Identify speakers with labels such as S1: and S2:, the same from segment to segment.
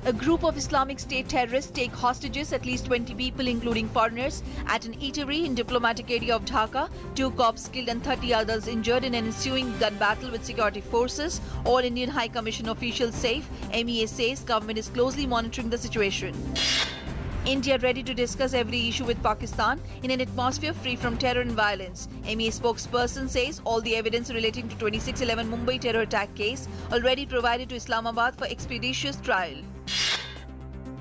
S1: A group of Islamic State terrorists take hostages at least 20 people, including foreigners, at an eatery in diplomatic area of Dhaka. 2 cops killed and 30 others injured in an ensuing gun battle with security forces. All Indian High Commission officials safe. MEA says government is closely monitoring the situation. India ready to discuss every issue with Pakistan in an atmosphere free from terror and violence. MEA spokesperson says all the evidence relating to 26/11 Mumbai terror attack case already provided to Islamabad for expeditious trial.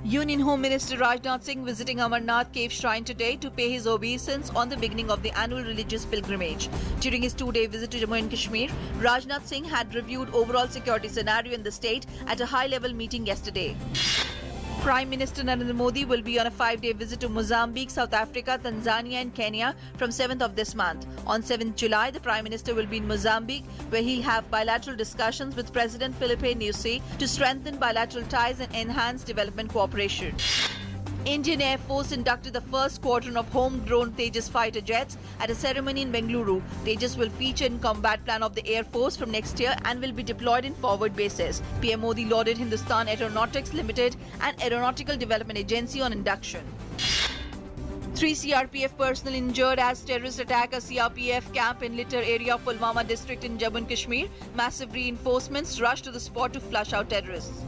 S1: Union Home Minister Rajnath Singh visiting Amarnath Cave Shrine today to pay his obeisance on the beginning of the annual religious pilgrimage. During his 2-day visit to Jammu and Kashmir, Rajnath Singh had reviewed overall security scenario in the state at a high-level meeting yesterday. Prime Minister Narendra Modi will be on a 5-day visit to Mozambique, South Africa, Tanzania and Kenya from 7th of this month. On 7th July, the Prime Minister will be in Mozambique, where he'll have bilateral discussions with President Filipe Nyusi to strengthen bilateral ties and enhance development cooperation. Indian Air Force inducted the first squadron of homegrown Tejas fighter jets at a ceremony in Bengaluru. Tejas will feature in combat plan of the Air Force from next year and will be deployed in forward bases. PM Modi lauded Hindustan Aeronautics Limited and Aeronautical Development Agency on induction. 3 CRPF personnel injured as terrorist attack a CRPF camp in Litter area of Pulwama district in Jammu and Kashmir. Massive reinforcements rushed to the spot to flush out terrorists.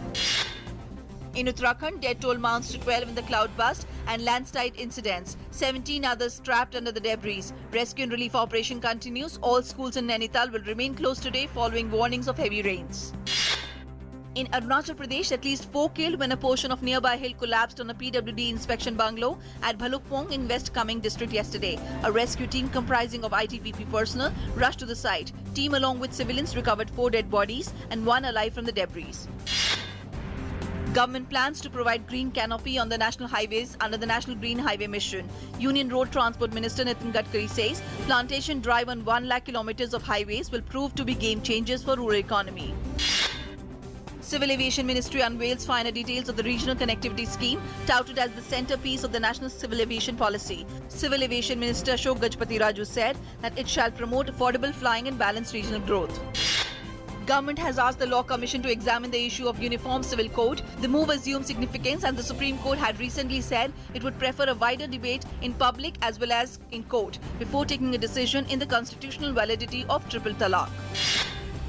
S1: In Uttarakhand, death toll mounts to 12 in the cloud burst and landslide incidents. 17 others trapped under the debris. Rescue and relief operation continues. All schools in Nainital will remain closed today following warnings of heavy rains. In Arunachal Pradesh, at least 4 killed when a portion of nearby hill collapsed on a PWD inspection bungalow at Bhalukpong in West Kameng district yesterday. A rescue team comprising of ITBP personnel rushed to the site. Team along with civilians recovered 4 dead bodies and 1 alive from the debris. Government plans to provide green canopy on the national highways under the National Green Highway Mission. Union Road Transport Minister Nitin Gadkari says plantation drive on 1 lakh kilometers of highways will prove to be game changers for rural economy. Civil Aviation Ministry unveils finer details of the Regional Connectivity Scheme, touted as the centerpiece of the National Civil Aviation Policy. Civil Aviation Minister Ashok Gajpati Raju said that it shall promote affordable flying and balanced regional growth. Government has asked the Law Commission to examine the issue of Uniform Civil Code. The move assumes significance and the Supreme Court had recently said it would prefer a wider debate in public as well as in court before taking a decision in the constitutional validity of triple talaq.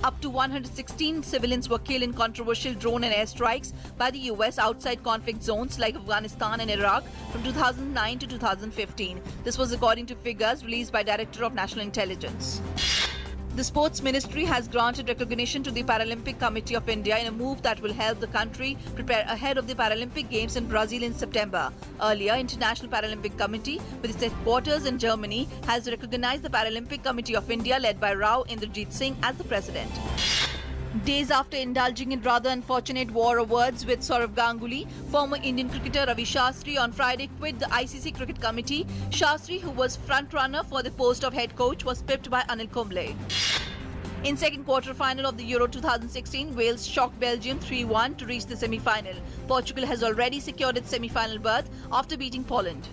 S1: Up to 116 civilians were killed in controversial drone and airstrikes by the US outside conflict zones like Afghanistan and Iraq from 2009 to 2015. This was according to figures released by Director of National Intelligence. The Sports Ministry has granted recognition to the Paralympic Committee of India in a move that will help the country prepare ahead of the Paralympic Games in Brazil in September. Earlier, International Paralympic Committee, with its headquarters in Germany, has recognized the Paralympic Committee of India led by Rao Inderjeet Singh as the president. Days after indulging in rather unfortunate war of words with Sourav Ganguly, former Indian cricketer Ravi Shastri on Friday quit the ICC Cricket Committee. Shastri, who was front-runner for the post of head coach, was pipped by Anil Kumble. In second quarter-final of the Euro 2016, Wales shocked Belgium 3-1 to reach the semi-final. Portugal has already secured its semi-final berth after beating Poland.